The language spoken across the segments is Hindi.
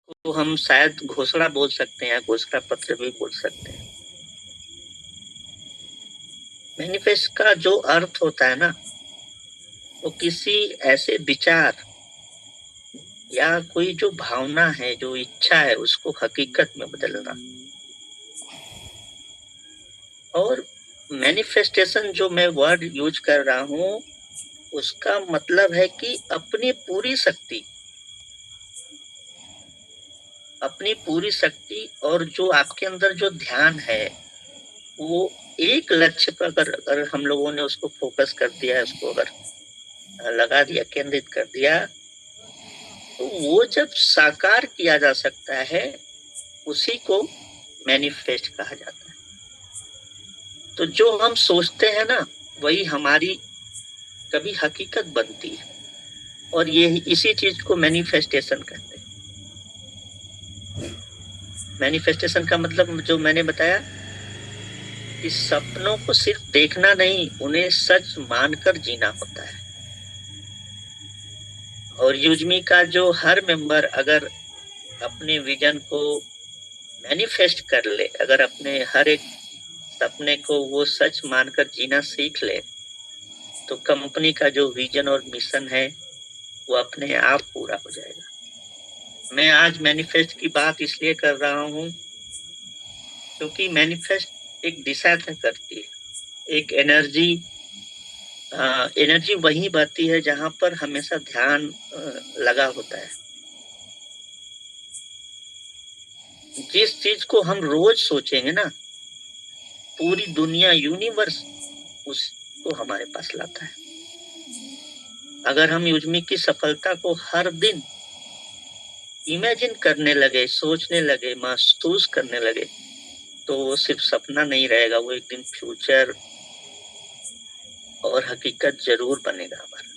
को हम शायद घोषणा बोल सकते हैं, घोषणा पत्र भी बोल सकते हैं। मैनिफेस्ट का जो अर्थ होता है ना, वो किसी ऐसे विचार या कोई जो भावना है, जो इच्छा है, उसको हकीकत में बदलना। और मैनिफेस्टेशन जो मैं वर्ड यूज कर रहा हूँ, उसका मतलब है कि अपनी पूरी शक्ति और जो आपके अंदर जो ध्यान है, वो एक लक्ष्य पर अगर हम लोगों ने उसको फोकस कर दिया, उसको अगर लगा दिया, केंद्रित कर दिया, तो वो जब साकार किया जा सकता है, उसी को मैनिफेस्ट कहा जाता है। तो जो हम सोचते हैं ना, वही हमारी कभी हकीकत बनती है, और ये इसी चीज को मैनिफेस्टेशन कहते हैं। मैनिफेस्टेशन का मतलब जो मैंने बताया कि सपनों को सिर्फ देखना नहीं, उन्हें सच मानकर जीना होता है। और यूजमी का जो हर मेंबर अगर अपने विजन को मैनिफेस्ट कर ले, अगर अपने हर एक सपने को वो सच मानकर जीना सीख ले, तो कंपनी का जो विजन और मिशन है, वो अपने आप पूरा हो जाएगा। मैं आज मैनिफेस्ट की बात इसलिए कर रहा हूँ क्योंकि मैनिफेस्ट एक दिशा तय करती है, एक एनर्जी वहीं बहती है जहां पर हमेशा ध्यान लगा होता है। जिस चीज को हम रोज सोचेंगे ना, पूरी दुनिया, यूनिवर्स उसको हमारे पास लाता है। अगर हम युजमी की सफलता को हर दिन इमेजिन करने लगे, सोचने लगे, महसूस करने लगे, तो वो सिर्फ सपना नहीं रहेगा, वो एक दिन फ्यूचर और हकीकत जरूर बनेगा हमारा।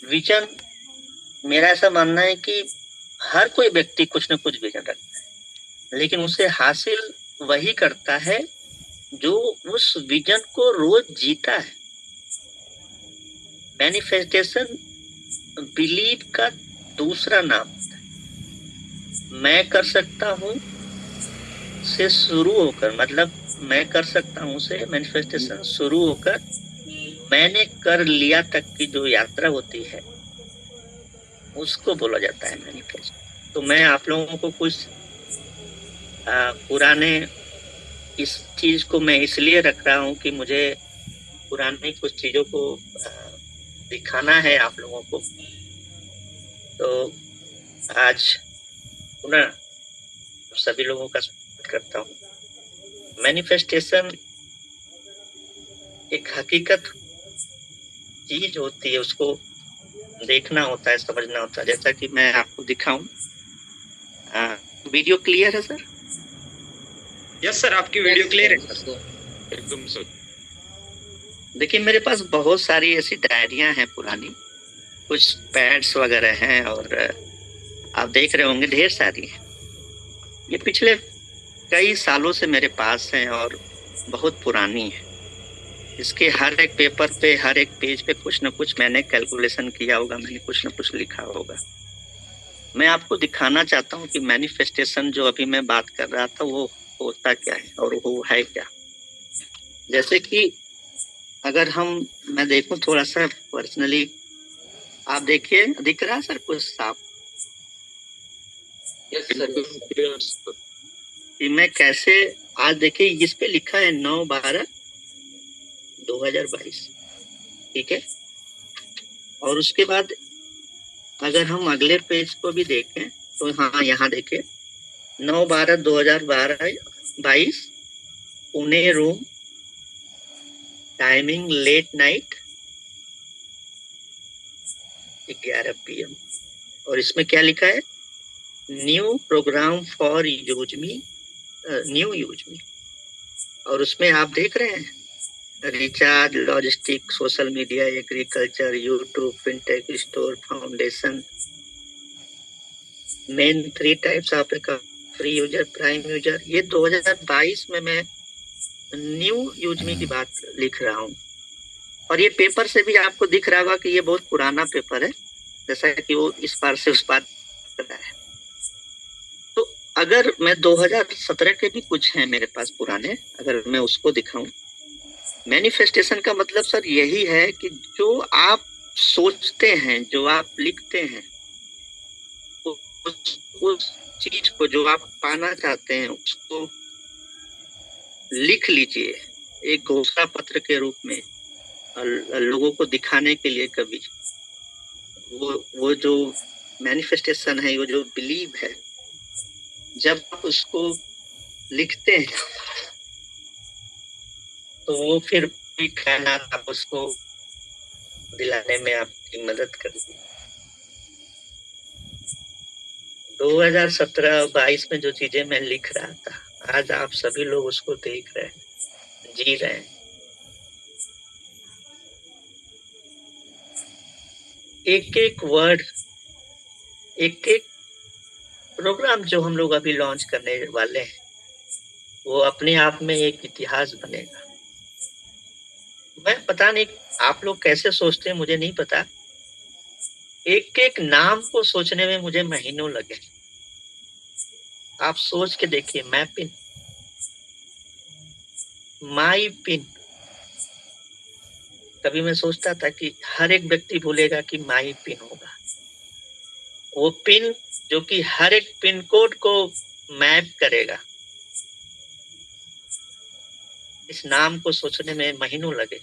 विजन, मेरा ऐसा मानना है कि हर कोई व्यक्ति कुछ न कुछ विजन रखता है, लेकिन उसे हासिल वही करता है जो उस विजन को रोज जीता है। मैनिफेस्टेशन बिलीव का दूसरा नाम होता है। मैं कर सकता हूं से शुरू होकर, मतलब मैं कर सकता हूं से मैनिफेस्टेशन शुरू होकर मैंने कर लिया तक की जो यात्रा होती है, उसको बोला जाता है मैनिफेस्ट। तो मैं आप लोगों को कुछ पुराने, इस चीज को मैं इसलिए रख रहा हूं कि मुझे पुरानी कुछ चीजों को दिखाना है आप लोगों को। तो आज पुनः सभी लोगों का स्वागत करता हूं। मैनिफेस्टेशन एक हकीकत चीज होती है, उसको देखना होता है, समझना होता है। जैसा कि मैं आपको दिखाऊं, वीडियो क्लियर है सर? यस सर, आपकी वीडियो क्लियर है सर, एकदम सर। देखिए, मेरे पास बहुत सारी ऐसी डायरियां हैं पुरानी, कुछ पैड्स वगैरह हैं, और आप देख रहे होंगे ढेर सारी हैं। ये पिछले कई सालों से मेरे पास हैं और बहुत पुरानी है। इसके हर एक पेपर पे, हर एक पेज पे कुछ न कुछ मैंने कैलकुलेशन किया होगा, मैंने कुछ न कुछ लिखा होगा। मैं आपको दिखाना चाहता हूँ कि मैनिफेस्टेशन जो अभी मैं बात कर रहा था, वो होता क्या है और वो है क्या। जैसे कि अगर मैं देखूं थोड़ा सा पर्सनली, आप देखिए, दिख रहा है सर कुछ साफ? Yes sir. कि मैं कैसे, आज देखिए इस पे लिखा है 9/12/2022, ठीक है। और उसके बाद अगर हम अगले पेज को भी देखें, तो हाँ, यहाँ देखिए 9/12/2022, Pune room, timing late night 11 PM। और इसमें क्या लिखा है? न्यू प्रोग्राम फॉर यूजमी, न्यू यूजमी। और उसमें आप देख रहे हैं recharge, logistic, social media, agriculture, YouTube, fintech, store, foundation, main 3 types of free user, prime user. ये 2022 में मैं न्यू यूजमी की बात लिख रहा हूँ। और ये पेपर से भी आपको दिख रहा होगा कि ये बहुत पुराना पेपर है, जैसा कि वो इस पार से उस पार कर रहा है। तो अगर मैं 2017 के भी कुछ हैं मेरे पास पुराने, अगर मैं उसको दिखाऊं, मैनिफेस्टेशन का मतलब सर यही है कि जो आप सोचते हैं, जो आप लिखते हैं, उस चीज को जो आप पाना चाहते हैं उसको लिख लीजिए एक घोषणा पत्र के रूप में, लोगों को दिखाने के लिए। कभी वो जो मैनिफेस्टेशन है, वो जो बिलीव है, जब आप उसको लिखते हैं तो वो फिर भी कायनात आप उसको दिलाने में आपकी मदद करती है। 2017-22 में जो चीजें मैं लिख रहा था, आज आप सभी लोग उसको देख रहे हैं, जी रहे हैं। एक एक वर्ड, एक एक प्रोग्राम जो हम लोग अभी लॉन्च करने वाले हैं, वो अपने आप में एक इतिहास बनेगा। मैं पता नहीं आप लोग कैसे सोचते हैं, मुझे नहीं पता। एक एक नाम को सोचने में मुझे महीनों लगे। आप सोच के देखिए, मैपिन, माई पिन। कभी मैं सोचता था कि हर एक व्यक्ति बोलेगा कि माई पिन होगा, वो पिन जो कि हर एक पिन कोड को मैप करेगा। इस नाम को सोचने में महीनों लगे,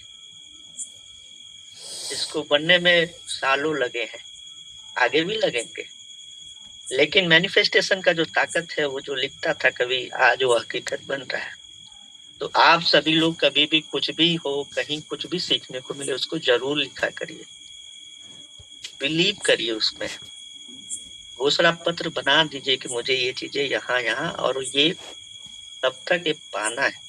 इसको बनने में सालों लगे हैं, आगे भी लगेंगे। लेकिन मैनिफेस्टेशन का जो ताकत है, वो जो लिखता था कभी, आज वो हकीकत बन रहा है। तो आप सभी लोग कभी भी कुछ भी हो, कहीं कुछ भी सीखने को मिले, उसको जरूर लिखा करिए, बिलीव करिए उसमें, घोषणा पत्र बना दीजिए कि मुझे ये चीजें यहाँ यहाँ और ये तब तक ये पाना है।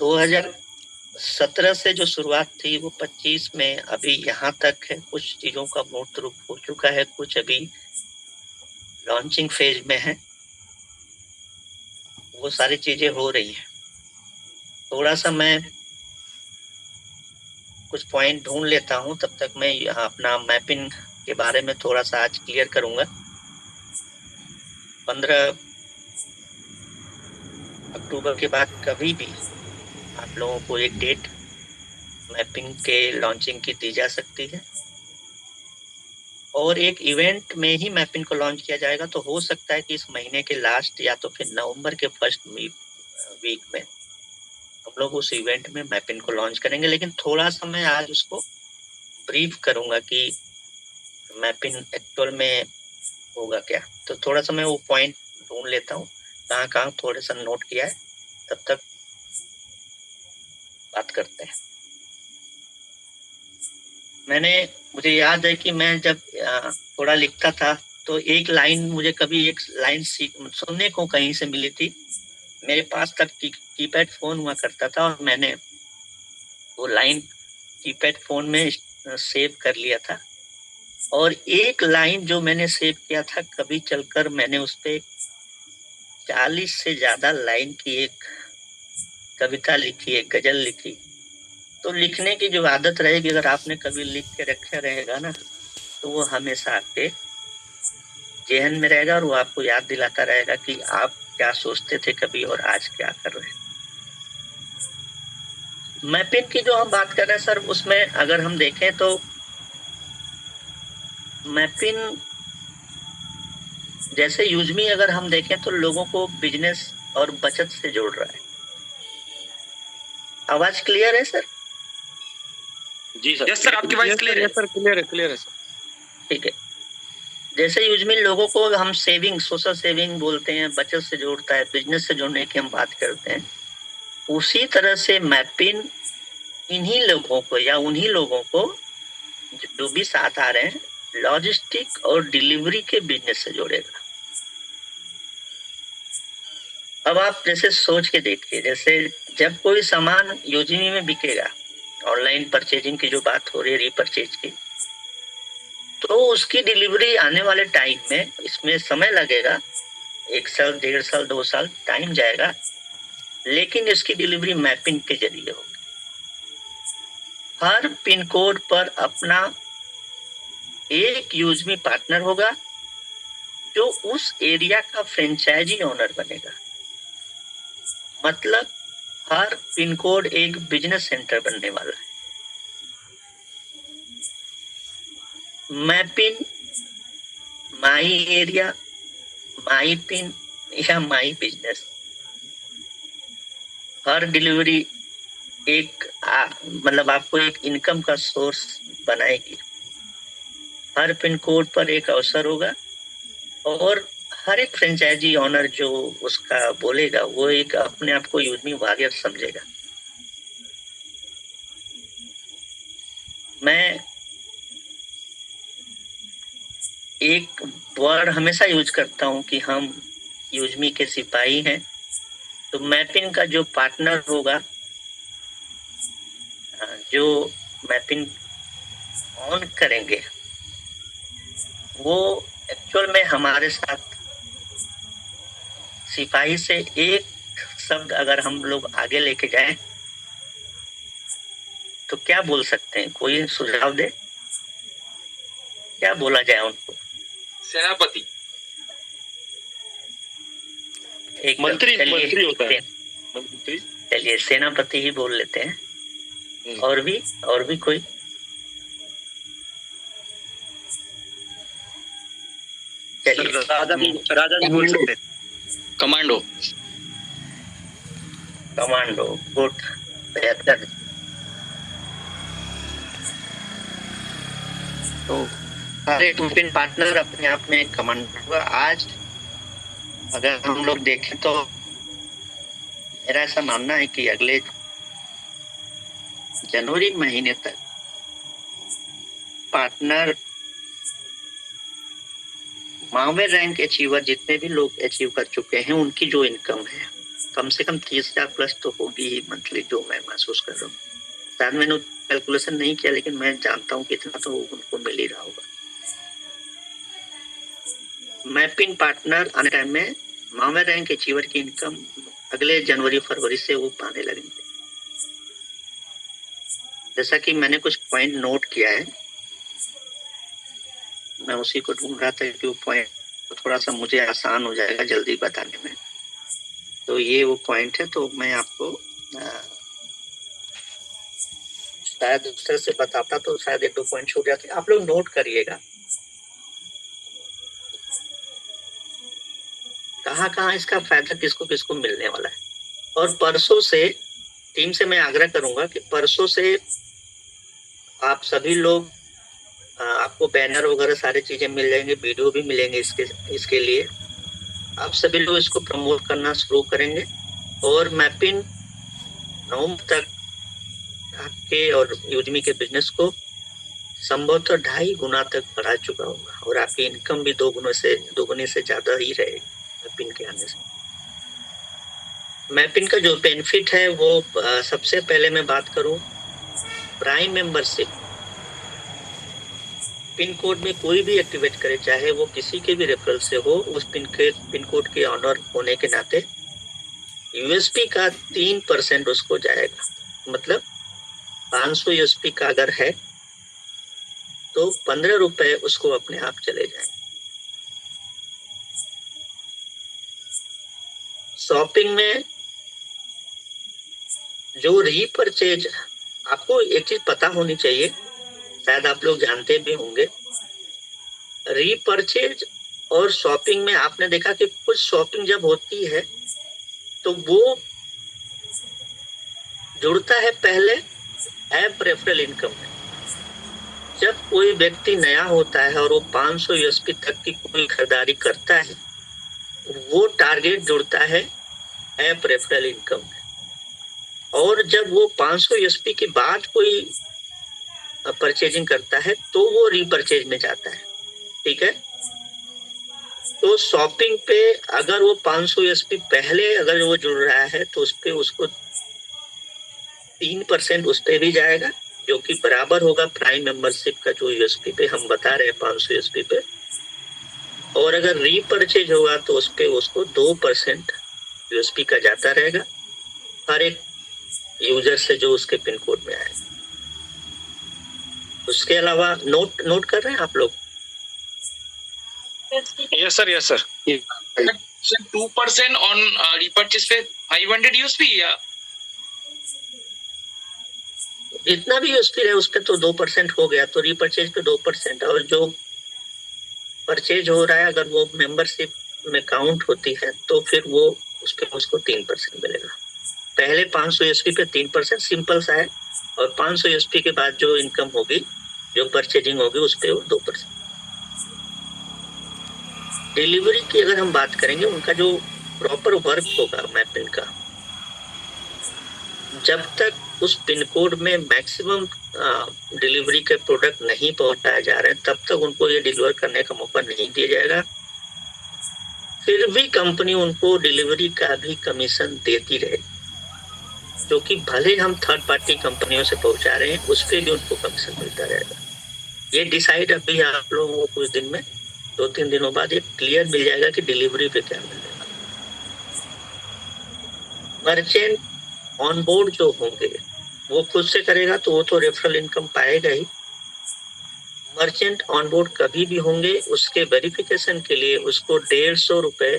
2017 से जो शुरुआत थी वो 25 में अभी यहाँ तक है। कुछ चीजों का मूर्त रूप हो चुका है, कुछ अभी लॉन्चिंग फेज में है, वो सारी चीजें हो रही हैं। थोड़ा सा मैं कुछ पॉइंट ढूंढ लेता हूँ, तब तक मैं यहाँ अपना मैपिंग के बारे में थोड़ा सा आज क्लियर करूंगा। 15 अक्टूबर के बाद कभी भी आप लोगों को एक डेट मैपिंग के लॉन्चिंग की दी जा सकती है, और एक इवेंट में ही मैपिंग को लॉन्च किया जाएगा। तो हो सकता है कि इस महीने के लास्ट या तो फिर नवंबर के फर्स्ट वीक में हम लोग उस इवेंट में मैपिंग को लॉन्च करेंगे। लेकिन थोड़ा सा मैं आज उसको ब्रीफ करूंगा कि मैपिंग एक्चुअल में होगा क्या। तो थोड़ा सा मैं वो पॉइंट ढूंढ लेता हूँ, कहाँ कहाँ थोड़े सा नोट किया है, तब तक बात करते हैं। मुझे याद है कि मैं जब थोड़ा लिखता था तो एक लाइन, मुझे कभी एक लाइन सुनने को कहीं से मिली थी। मेरे पास तब कीपैड फोन हुआ करता था, और मैंने वो लाइन कीपैड फोन में सेव कर लिया था। और एक लाइन जो मैंने सेव किया था, कभी चलकर मैंने उस पे 40 से ज्यादा लाइन की एक कविता लिखी, एक गजल लिखी। तो लिखने की जो आदत रहेगी, अगर आपने कभी लिख के रखा रहेगा ना, तो वो हमेशा आपके जेहन में रहेगा, और वो आपको याद दिलाता रहेगा कि आप क्या सोचते थे कभी और आज क्या कर रहे हैं। मैपिंग की जो हम बात कर रहे हैं सर, उसमें अगर हम देखें तो मैपिंग जैसे यूजमी अगर हम देखें तो लोगों को बिजनेस और बचत से जोड़ रहा है। आवाज क्लियर है सर? जी सर। यस सर, आपकी वॉइस क्लियर है। सर क्लियर है सर। ठीक है। जैसे यूजमी लोगों को हम सेविंग, सोशल सेविंग बोलते हैं, बचत से जोड़ता है, बिजनेस से जोड़ने की हम बात करते हैं, उसी तरह से मैपिंग इन्हीं लोगों को या उन्हीं लोगों को जो भी साथ आ रहे हैं, लॉजिस्टिक और डिलीवरी के बिजनेस से जोड़ेगा। अब आप जैसे सोच के देखिए, जैसे जब कोई सामान यूजमी में बिकेगा, ऑनलाइन परचेजिंग की जो बात हो रही है, रीपरचेज की, तो उसकी डिलीवरी आने वाले टाइम में इसमें समय लगेगा, 1 साल, 1.5 साल, 2 साल टाइम जाएगा। लेकिन इसकी डिलीवरी मैपिंग के जरिए होगी। हर पिन कोड पर अपना एक यूजमी पार्टनर होगा जो उस एरिया का फ्रेंचाइजी ओनर बनेगा। मतलब हर पिन कोड एक बिजनेस सेंटर बनने वाला है। मैपिन, माई एरिया, माई पिन या माई बिजनेस, हर डिलीवरी एक मतलब आपको एक इनकम का सोर्स बनाएगी। हर पिन कोड पर एक अवसर होगा और हर एक फ्रेंचाइजी ओनर जो उसका बोलेगा वो एक अपने आप को यूजमी वॉरियर समझेगा। मैं एक वर्ड हमेशा यूज करता हूं कि हम यूजमी के सिपाही हैं। तो मैपिंग का जो पार्टनर होगा, जो मैपिंग ऑन करेंगे, वो एक्चुअल में हमारे साथ सिपाही से एक शब्द अगर हम लोग आगे लेके जाएं तो क्या बोल सकते हैं? कोई सुझाव दे, क्या बोला जाए उनको? सेनापति, एक मंत्री होता है। मंत्री, चलिए सेनापति ही बोल लेते हैं। और भी कोई? राजा भी बोल सकते हैं। कमांडो, गुड, बेहतर। तो हर एक मैपिंग पार्टनर अपने आप में एक कमांडो होगा। आज अगर हम लोग देखें तो मेरा ऐसा मानना है कि अगले जनवरी महीने तक पार्टनर मावे रैंक अचीवर जितने भी लोग अचीव कर चुके हैं उनकी जो इनकम है कम से कम 30,000 प्लस तो होगी ही मंथली, जो मैं महसूस कर रहा हूँ। शायद मैंने कैलकुलेशन नहीं किया लेकिन मैं जानता हूँ कि इतना तो उनको मिल ही रहा होगा। मैपिंग पार्टनर आने टाइम में मावे रैंक अचीवर की इनकम अगले जनवरी फरवरी से वो पाने लगेंगे। जैसा कि मैंने कुछ पॉइंट नोट किया है, मैं उसी को ढूंढ रहा था कि वो पॉइंट थोड़ा सा मुझे आसान हो जाएगा जल्दी बताने में। तो ये वो पॉइंट है, तो मैं आपको शायद उस तरह से बताता तो शायद एक दो पॉइंट छूट जाते। आप लोग नोट करिएगा कहाँ कहाँ इसका फायदा किसको किसको मिलने वाला है। और परसों से टीम से मैं आग्रह करूंगा कि परसों से आप सभी लोग, आपको बैनर वगैरह सारी चीजें मिल जाएंगे, वीडियो भी मिलेंगे इसके लिए। आप सभी लोग इसको प्रमोट करना शुरू करेंगे और मैपिंग नवंबर तक आपके और यूजमी के बिजनेस को संभवतः 2.5 गुना तक बढ़ा चुका होगा और आपकी इनकम भी 2 गुने से ज्यादा ही रहेगी मैपिंग के आने से। मैपिंग का जो बेनिफिट है वो सबसे पहले मैं बात करूं प्राइम मेंबरशिप। पिन कोड में कोई भी एक्टिवेट करे, चाहे वो किसी के भी रेफरल से हो, उस पिन कोड के ऑनर होने के नाते यूएसपी का 3% उसको जाएगा। मतलब 500 यूएसपी का अगर है तो 15 रुपए उसको अपने आप चले जाएंगे। शॉपिंग में जो रीपरचेज, आपको एक चीज पता होनी चाहिए, शायद आप लोग जानते भी होंगे, रीपरचेज और शॉपिंग में आपने देखा कि कुछ शॉपिंग जब होती है तो वो जुड़ता है पहले ऐप रेफरल इनकम में। जब कोई व्यक्ति नया होता है और वो 500 यूएसपी तक की कोई खरीदारी करता है, वो टारगेट जुड़ता है ऐप रेफरल इनकम में। और जब वो 500 यूएसपी के बाद कोई परचेजिंग करता है तो वो रीपरचेज में जाता है। ठीक है, तो शॉपिंग पे अगर वो 500 यूएसपी पहले अगर वो जुड़ रहा है तो उस पे उसको 3% उस पे भी जाएगा, जो कि बराबर होगा प्राइम मेंबरशिप का जो यूएसपी पे हम बता रहे हैं 500 यूएसपी पे। और अगर रीपरचेज होगा तो उस पे उसको 2% यूएसपी का जाता रहेगा। हर एक यूजर से जो उसके पिन कोड में आए। उसके अलावा नोट कर रहे हैं आप लोग? Yes sir, yes sir. 2% on repurchase पे 500 यूएसपी या जितना भी यूएसपी रहे उस पे तो 2% हो गया, तो रीपरचेज पे 2%, और जो परचेज हो रहा है अगर वो मेंबरशिप में काउंट होती है तो फिर वो उस पे उसको 3% मिलेगा। पहले 500 यूएसपी पे 3% सिंपल सा है, और 500 यूएसपी के बाद जो इनकम होगी, जो परचेजिंग होगी, उस पे वो 2%। डिलीवरी की अगर हम बात करेंगे, उनका जो प्रॉपर वर्क होगा मैपिंग का, जब तक उस पिन कोड में मैक्सिमम डिलीवरी के प्रोडक्ट नहीं पहुंचाए जा रहे हैं तब तक उनको ये डिलीवर करने का मौका नहीं दिया जाएगा। फिर भी कंपनी उनको डिलीवरी का भी कमीशन देती रहे, जो कि भले हम थर्ड पार्टी कंपनियों से पहुंचा रहे हैं उस पर भी उनको कमीशन मिलता रहेगा। ये डिसाइड अभी आप लोगों को कुछ दिन में, 2-3 दिनों बाद ये क्लियर मिल जाएगा कि डिलीवरी पे क्या मिलेगा। मर्चेंट ऑन बोर्ड जो होंगे वो खुद से करेगा तो वो तो रेफरल इनकम पाएगा ही। मर्चेंट ऑन बोर्ड कभी भी होंगे, उसके वेरिफिकेशन के लिए उसको 150 रुपए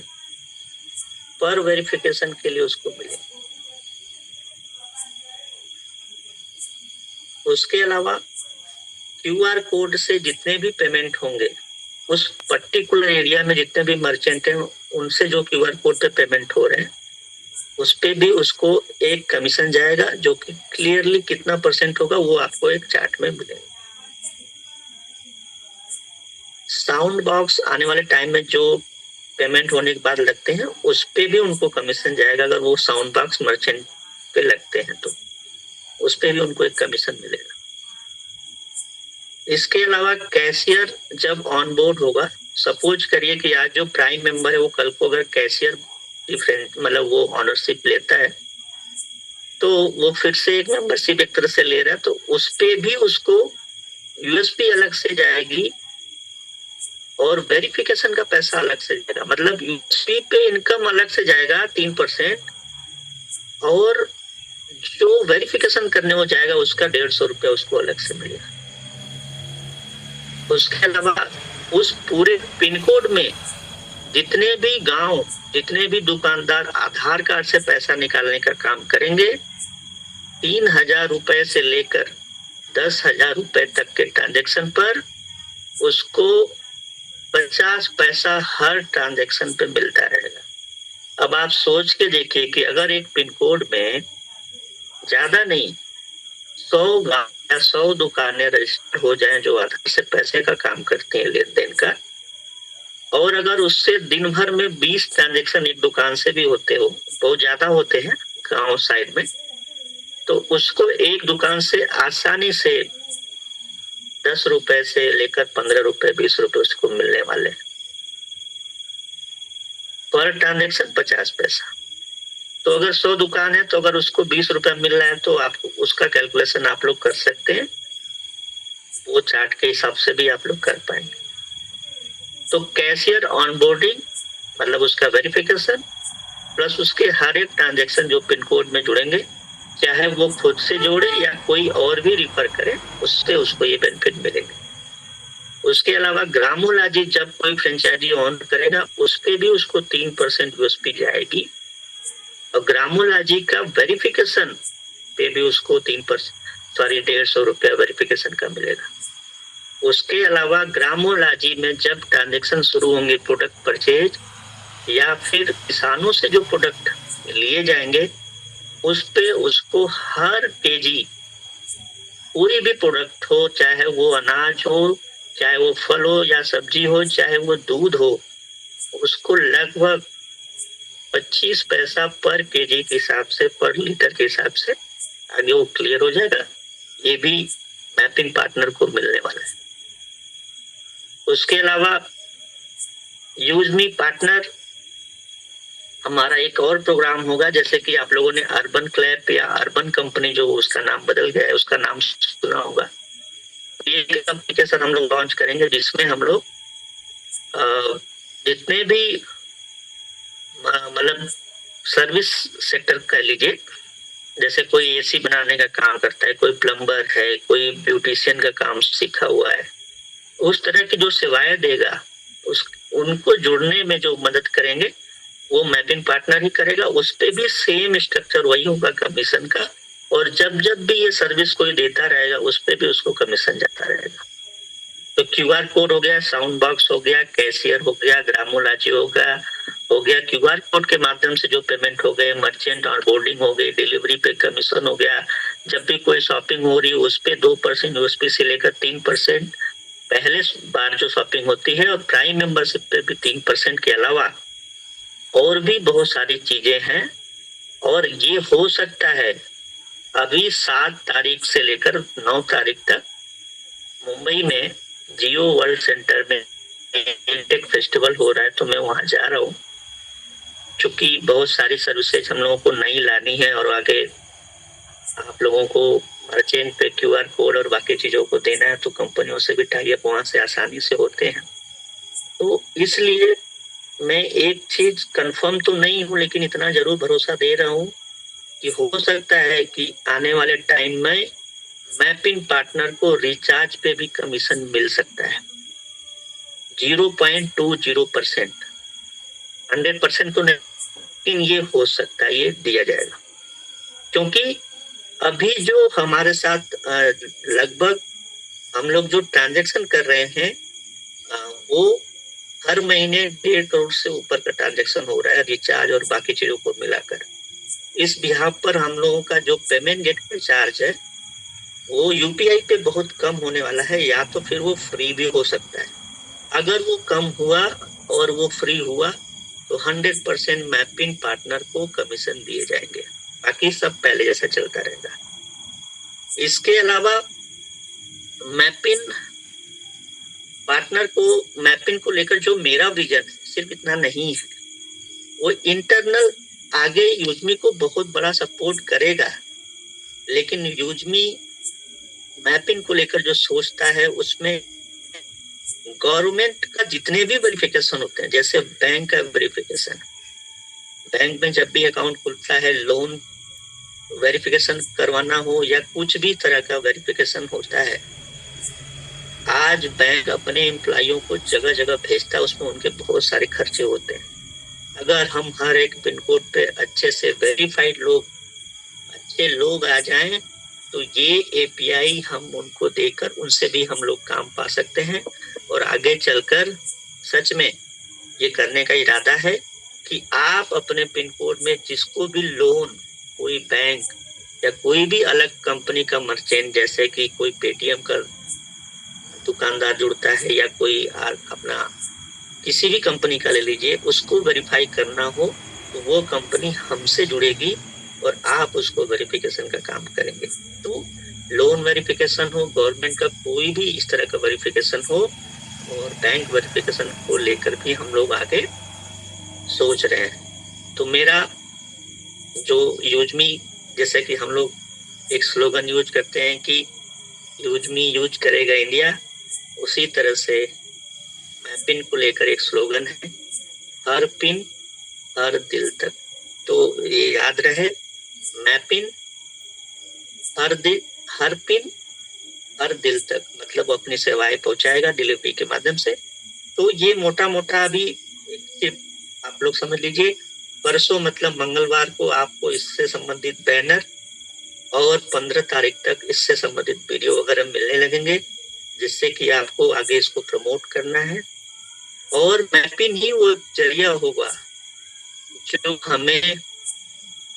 पर वेरिफिकेशन के लिए उसको मिलेगा। उसके अलावा क्यूआर कोड से जितने भी पेमेंट होंगे, उस पर्टिकुलर एरिया में जितने भी मर्चेंट हैं उनसे जो क्यूआर कोड पे पेमेंट हो रहे हैं उस पे भी उसको एक कमीशन जाएगा, जो कि क्लियरली कितना परसेंट होगा वो आपको एक चार्ट में मिलेगा। साउंड बॉक्स आने वाले टाइम में जो पेमेंट होने के बाद लगते हैं उस पे भी उनको कमीशन जाएगा। अगर वो साउंड बॉक्स मर्चेंट पे लगते हैं तो उस पे भी उनको एक कमीशन मिलेगा। इसके अलावा कैशियर जब ऑन बोर्ड होगा, सपोज करिए कि आज जो प्राइम मेंबर है वो कल को अगर कैशियर डिफरेंट मतलब वो ऑनरशिप लेता है तो वो फिर से एक मेंबरशिप एक तरह से ले रहा है, तो उस पे भी उसको यूएसपी अलग से जाएगी और वेरिफिकेशन का पैसा अलग से जाएगा। मतलब यूएसपी पे इनकम अलग से जाएगा 3%, और जो वेरिफिकेशन करने वो जाएगा उसका 150 रुपया उसको अलग से मिलेगा। उसके अलावा उस पूरे पिन कोड में जितने भी गांव, जितने भी दुकानदार आधार कार्ड से पैसा निकालने का काम करेंगे, 3000 रुपए से लेकर 10,000 रुपए तक के ट्रांजैक्शन पर उसको 50 पैसा हर ट्रांजैक्शन पे मिलता रहेगा। अब आप सोच के देखिए कि अगर एक पिन कोड में ज्यादा नहीं 100 गांव या 100 दुकानें रजिस्टर हो जाएं जो आधार से पैसे का काम करते हैं, लेन देन का, और अगर उससे दिन भर में 20 ट्रांजैक्शन एक दुकान से भी होते हो, बहुत ज्यादा होते हैं गांव साइड में, तो उसको एक दुकान से आसानी से 10 रुपए से लेकर 15 रुपए 20 रुपए उसको मिलने वाले, पर ट्रांजैक्शन 50 पैसा। तो अगर 100 दुकान है तो अगर उसको 20 रुपए मिल रहा है तो आपको उसका कैलकुलेशन आप लोग कर सकते हैं, वो चार्ट के हिसाब से भी आप लोग कर पाएंगे। तो कैशियर ऑनबोर्डिंग मतलब उसका वेरिफिकेशन प्लस उसके हर एक ट्रांजैक्शन जो पिन कोड में जुड़ेंगे, चाहे वो खुद से जोड़े या कोई और भी रिफर करे, उससे उसको ये बेनिफिट मिलेंगे। उसके अलावा ग्रामोलॉजी जब कोई फ्रेंचाइजी ऑन करेगा उस पे भी उसको 3% यूएसपी जाएगी, और ग्रामोलॉजी का वेरिफिकेशन पे भी उसको 150 रुपया वेरिफिकेशन का मिलेगा। उसके अलावा ग्रामोलॉजी में जब ट्रांजैक्शन शुरू होंगे प्रोडक्ट परचेज या फिर किसानों से जो प्रोडक्ट लिए जाएंगे उस पे उसको हर केजी कोई भी प्रोडक्ट हो, चाहे वो अनाज हो, चाहे वो फल हो या सब्जी हो, चाहे वो दूध हो, उसको लगभग 25 पैसा पर केजी के हिसाब से, पर लीटर के हिसाब से आगे वो क्लियर हो जाएगा। ये भी मैपिंग पार्टनर को मिलने वाला है। उसके अलावा यूज मी पार्टनर हमारा एक और प्रोग्राम होगा, जैसे कि आप लोगों ने अर्बन क्लैप या अर्बन कंपनी जो उसका नाम बदल गया है उसका नाम सुना होगा। ये एक एप्लीकेशन हम लोग लॉन्च करेंगे जिसमें हम लोग जितने भी मतलब सर्विस सेक्टर कह लीजिए जैसे कोई एसी बनाने का काम करता है, कोई प्लम्बर है, कोई ब्यूटिशियन का काम सीखा हुआ है, उस तरह की जो सेवाएं देगा उस उनको जुड़ने में जो मदद करेंगे वो मैपिंग पार्टनर ही करेगा। उस पे भी सेम स्ट्रक्चर वही होगा कमीशन का, और जब जब भी ये सर्विस कोई देता रहेगा उस पे भी उसको कमीशन जाता रहेगा। तो क्यूआर कोड हो गया, साउंड बॉक्स हो गया, कैशियर हो गया, ग्रामोलॉजी हो गया, क्यूआर कोड के माध्यम से जो पेमेंट हो गए, मर्चेंट ऑनबोर्डिंग हो गई, डिलीवरी पे कमीशन हो गया, जब भी कोई शॉपिंग हो रही है उस पे 2% यूएसपी से लेकर 3% पहले बार जो शॉपिंग होती है, और प्राइम मेंबरशिप पे भी 3% के अलावा और भी बहुत सारी चीजें हैं। और ये हो सकता है अभी 7 तारीख से लेकर 9 तारीख तक मुंबई में जियो वर्ल्ड सेंटर में इंटेक फेस्टिवल हो रहा है, तो मैं वहां जा रहा हूँ। चूंकि बहुत सारी सर्विसेज हम लोगों को नई लानी है और आगे आप लोगों को मर्चेंट पे क्यूआर कोड और बाकी चीजों को देना है, तो कंपनियों से भी टाई अप वहां से आसानी से होते हैं। तो इसलिए मैं एक चीज कंफर्म तो नहीं हूँ, लेकिन इतना जरूर भरोसा दे रहा हूँ कि हो सकता है कि आने वाले टाइम में मैपिंग पार्टनर को रिचार्ज पे भी कमीशन मिल सकता है 0.20%। 100% तो नहीं, लेकिन ये हो सकता है, ये दिया जाएगा। क्योंकि अभी जो हमारे साथ लगभग हम लोग जो ट्रांजैक्शन कर रहे हैं वो हर महीने 1.5 करोड़ से ऊपर का ट्रांजैक्शन हो रहा है, रिचार्ज और बाकी चीजों को मिलाकर। इस बिहाफ पर हम लोगों का जो पेमेंट गेटवे चार्ज है वो यूपीआई पे बहुत कम होने वाला है, या तो फिर वो फ्री भी हो सकता है। अगर वो कम हुआ और वो फ्री हुआ तो 100% मैपिंग पार्टनर को कमीशन दिए जाएंगे, बाकी सब पहले जैसा चलता रहेगा। इसके अलावा मैपिंग पार्टनर को, मैपिंग को लेकर जो मेरा विजन है सिर्फ इतना नहीं है, वो इंटरनल आगे यूजमी को बहुत बड़ा सपोर्ट करेगा, लेकिन यूजमी मैपिंग को लेकर जो सोचता है उसमें गवर्नमेंट का जितने भी वेरिफिकेशन होते हैं, जैसे बैंक का वेरिफिकेशन, बैंक में जब भी अकाउंट खुलता है, लोन वेरिफिकेशन करवाना हो या कुछ भी तरह का वेरिफिकेशन होता है, आज बैंक अपने एम्प्लॉइयों को जगह जगह भेजता है, उसमें उनके बहुत सारे खर्चे होते हैं। अगर हम हर एक पिन कोड पे अच्छे से वेरीफाइड लोग, अच्छे लोग आ जाएं, तो ये एपीआई हम उनको देकर उनसे भी हम लोग काम पा सकते हैं। और आगे चलकर सच में ये करने का इरादा है कि आप अपने पिन कोड में जिसको भी लोन, कोई बैंक या कोई भी अलग कंपनी का मर्चेंट, जैसे कि कोई पेटीएम का दुकानदार जुड़ता है या कोई अपना किसी भी कंपनी का ले लीजिए, उसको वेरीफाई करना हो तो वो कंपनी हमसे जुड़ेगी और आप उसको वेरिफिकेशन का काम करेंगे। तो लोन वेरिफिकेशन हो, गवर्नमेंट का कोई भी इस तरह का वेरिफिकेशन हो, और बैंक वेरिफिकेशन को लेकर भी हम लोग आगे सोच रहे हैं। तो मेरा जो यूजमी, जैसे कि हम लोग एक स्लोगन यूज करते हैं कि यूजमी यूज करेगा इंडिया, उसी तरह से मैपिन को लेकर एक स्लोगन है, हर पिन हर दिल तक। तो ये याद रहे, मैपिन हर पिन हर दिल तक, मतलब अपनी सेवाएं पहुंचाएगा डिलीवरी के माध्यम से। तो ये मोटा मोटा अभी सिर्फ आप लोग समझ लीजिए, परसों मतलब मंगलवार को आपको इससे संबंधित बैनर और 15 तारीख तक इससे संबंधित वीडियो वगैरह मिलने लगेंगे, जिससे कि आपको आगे इसको प्रमोट करना है। और मैपिन ही वो जरिया होगा जो हमें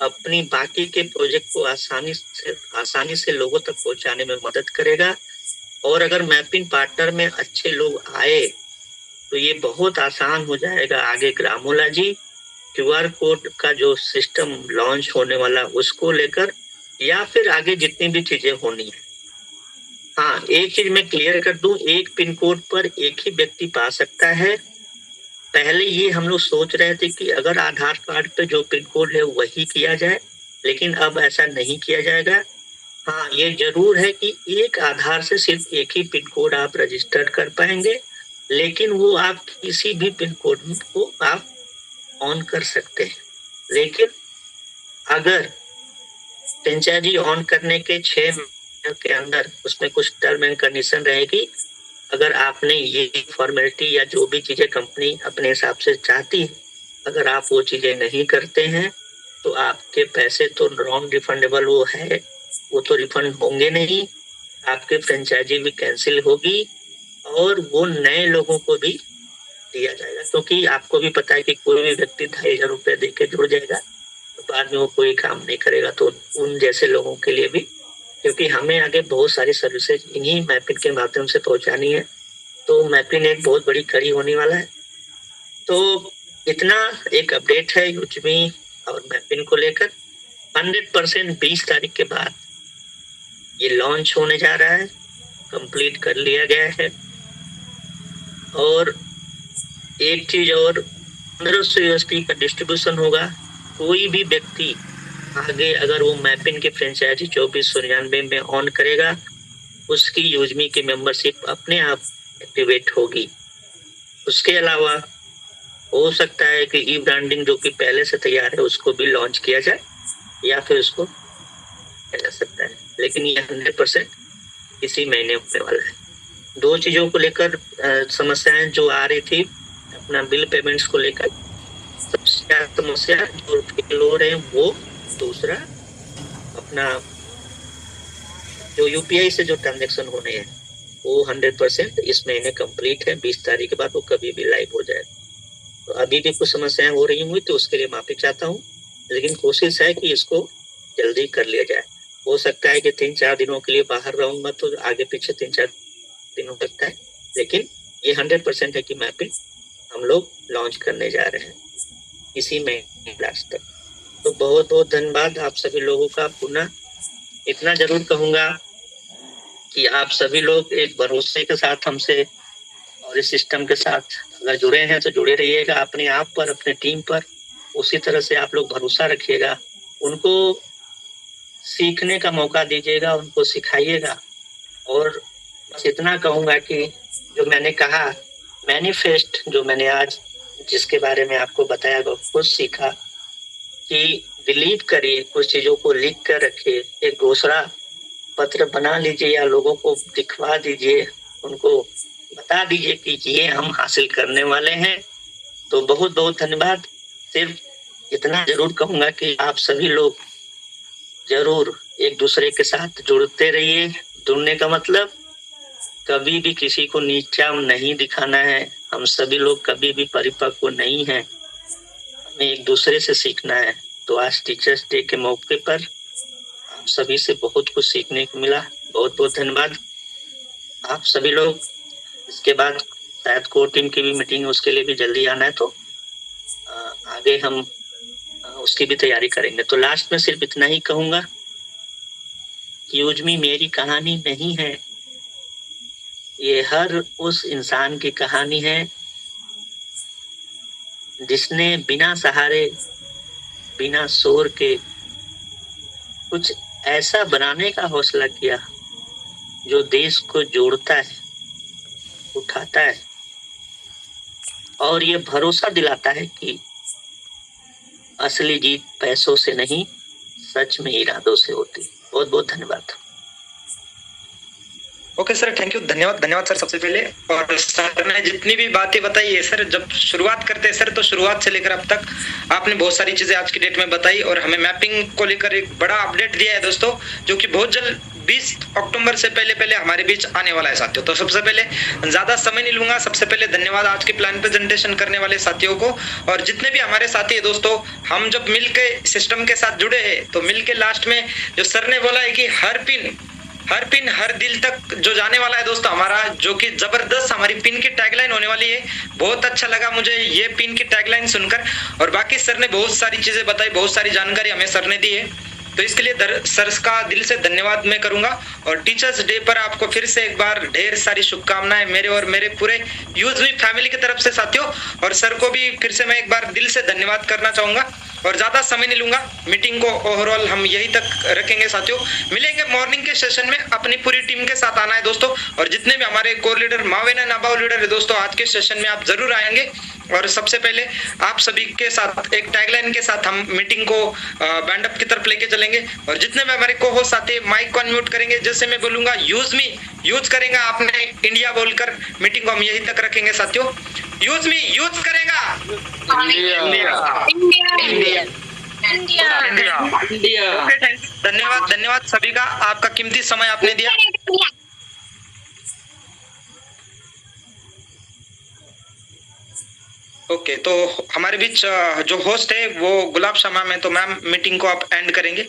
अपनी बाकी के प्रोजेक्ट को आसानी से लोगों तक पहुंचाने में मदद करेगा। और अगर मैपिंग पार्टनर में अच्छे लोग आए तो ये बहुत आसान हो जाएगा आगे ग्रामोलॉजी, क्यूआर कोड का जो सिस्टम लॉन्च होने वाला उसको लेकर, या फिर आगे जितनी भी चीजें होनी है। हाँ, एक चीज मैं क्लियर कर दूं, एक पिन कोड पर एक ही व्यक्ति पा सकता है। पहले ये हम लोग सोच रहे थे कि अगर आधार कार्ड पे जो पिन कोड है वही किया जाए, लेकिन अब ऐसा नहीं किया जाएगा। हाँ, ये जरूर है कि एक आधार से सिर्फ एक ही पिन कोड आप रजिस्टर कर पाएंगे, लेकिन वो आप किसी भी पिन कोड को आप ऑन कर सकते हैं। लेकिन अगर फ्रेंचाइजी ऑन करने के 6 महीने के अंदर उसमें कुछ टर्म एंड कंडीशन रहेगी। अगर आपने ये फॉर्मेलिटी या जो भी चीजें कंपनी अपने हिसाब से चाहती है, अगर आप वो चीजें नहीं करते हैं तो आपके पैसे तो नॉन रिफंडेबल वो है, वो तो रिफंड होंगे नहीं, आपके फ्रेंचाइजी भी कैंसिल होगी और वो नए लोगों को भी दिया जाएगा। क्योंकि आपको भी पता है कि कोई भी व्यक्ति 2,500 रुपये दे के जुड़ जाएगा तो बाद में वो कोई काम नहीं करेगा। तो उन जैसे लोगों के लिए भी, क्योंकि हमें आगे बहुत सारी सर्विसेज इन्हीं मैपिंग के माध्यम से पहुंचानी है, तो मैपिंग एक बहुत बड़ी कड़ी होने वाला है। तो इतना एक अपडेट है यूजमी और मैपिंग को लेकर। 100% 20 तारीख के बाद ये लॉन्च होने जा रहा है, कंप्लीट कर लिया गया है। और एक चीज और, 1500 USD का डिस्ट्रीब्यूशन होगा। कोई भी व्यक्ति आगे अगर वो मैपिंग के फ्रेंचाइजी 2499 में ऑन करेगा, उसकी यूजमी की मेंबरशिप अपने आप एक्टिवेट होगी। उसके अलावा हो सकता है कि ई ब्रांडिंग जो कि पहले से तैयार है उसको भी लॉन्च किया जाए या फिर उसको किया जा सकता है, लेकिन ये 100% इसी महीने होने वाला है। 2 चीजों को लेकर समस्याएं जो आ रही थी अपना बिल पेमेंट्स को लेकर, सबसे ज्यादा समस्या जो फेल हो रहे हैं वो, दूसरा अपना जो यूपीआई से जो ट्रांजेक्शन होने हैं वो 100% इस महीने कंप्लीट है। 20 तारीख के बाद वो कभी भी लाइव हो जाए। तो अभी भी कुछ समस्याएं हो रही हुई तो उसके लिए माफी चाहता हूँ, लेकिन कोशिश है कि इसको जल्दी कर लिया जाए। हो सकता है कि 3-4 दिनों के लिए बाहर रहूंगा तो आगे पीछे 3-4 दिन हो सकता है, लेकिन ये 100% है कि मैपिंग हम लोग लॉन्च करने जा रहे हैं इसी महीने लास्ट तक। तो बहुत बहुत धन्यवाद आप सभी लोगों का। पुनः इतना जरूर कहूंगा कि आप सभी लोग एक भरोसे के साथ हमसे और इस सिस्टम के साथ अगर जुड़े हैं तो जुड़े रहिएगा, अपने आप पर, अपने टीम पर उसी तरह से आप लोग भरोसा रखिएगा, उनको सीखने का मौका दीजिएगा, उनको सिखाइएगा। और बस इतना कहूंगा कि जो मैंने कहा मैनिफेस्ट, जो मैंने आज जिसके बारे में आपको बताया, कुछ सीखा कि बिलीव करिए, कुछ चीजों को लिख कर रखिए, एक घोषणा पत्र बना लीजिए या लोगों को दिखवा दीजिए, उनको बता दीजिए कि ये हम हासिल करने वाले हैं। तो बहुत बहुत धन्यवाद। सिर्फ इतना जरूर कहूंगा कि आप सभी लोग जरूर एक दूसरे के साथ जुड़ते रहिए। जुड़ने का मतलब कभी भी किसी को नीचा नहीं दिखाना है। हम सभी लोग कभी भी परिपक्व नहीं हैं, हमें एक दूसरे से सीखना है। तो आज टीचर्स डे के मौके पर आप सभी से बहुत कुछ सीखने को मिला। बहुत बहुत धन्यवाद आप सभी लोग। इसके बाद शायद कोर टीम की भी मीटिंग है, उसके लिए भी जल्दी आना है, तो आगे हम उसकी भी तैयारी करेंगे। तो लास्ट में सिर्फ इतना ही कहूंगा कि यूजमी मेरी कहानी नहीं है, ये हर उस इंसान की कहानी है जिसने बिना सहारे, बिना शोर के कुछ ऐसा बनाने का हौसला किया जो देश को जोड़ता है, उठाता है और ये भरोसा दिलाता है कि असली जीत पैसों से नहीं, सच में इरादों से होती। बहुत बहुत धन्यवाद। ओके सर, थैंक यू, धन्यवाद सर। सबसे पहले, और सर ने जितनी भी बातें बताई है सर, जब शुरुआत करते हैं सर तो शुरुआत से लेकर अब तक आपने बहुत सारी चीजें आज की डेट में बताई और हमें मैपिंग को लेकर एक बड़ा अपडेट दिया है दोस्तों, जो कि बहुत जल्द 20 अक्टूबर से पहले हमारे बीच आने वाला है साथियों। तो सबसे पहले ज्यादा समय नहीं लूंगा, सबसे पहले धन्यवाद आज के प्लान प्रेजेंटेशन करने वाले साथियों को। और जितने भी हमारे साथी है दोस्तों, हम जब मिलके सिस्टम के साथ जुड़े हैं तो मिलके लास्ट में जो सर ने बोला है कि हर पिन हर दिल तक जो जाने वाला है दोस्तों हमारा, जो कि जबरदस्त हमारी पिन की टैगलाइन होने वाली है। बहुत अच्छा लगा मुझे ये पिन की टैगलाइन सुनकर। और बाकी सर ने बहुत सारी चीजें बताई, बहुत सारी जानकारी हमें सर ने दी है, तो इसके लिए सर का दिल से धन्यवाद मैं करूंगा। और टीचर्स डे पर आपको फिर से एक बार ढेर सारी शुभकामनाएं मेरे और मेरे पूरे यूजमी फैमिली की तरफ से साथियों। और सर को भी फिर से मैं एक बार दिल से धन्यवाद करना चाहूंगा। और ज्यादा समय नहीं लूंगा, मीटिंग को ओवरऑल हम यही तक रखेंगे साथियों। मिलेंगे मॉर्निंग के सेशन में, अपनी पूरी टीम के साथ आना है दोस्तों, और जितने भी हमारे कोर लीडर मावेना नाबाव लीडर है दोस्तों, आज के सेशन में आप जरूर आएंगे। और सबसे पहले आप सभी के साथ एक टैगलाइन के साथ हम मीटिंग को बैंड अप की तरफ लेके चलेंगे, और जितने भी हमारे को हो साथी माइक को अनम्यूट करेंगे, जैसे मैं बोलूंगा यूज मी, यूज करेगा आपने इंडिया बोलकर मीटिंग को हम यही तक रखेंगे साथियों। यूज मी, यूज करेगा इंडिया। ओके, धन्यवाद, धन्यवाद सभी का, आपका कीमती समय आपने दिया। ओके, तो हमारे बीच जो होस्ट है वो गुलाब शर्मा में, तो मैम मीटिंग को आप एंड करेंगे।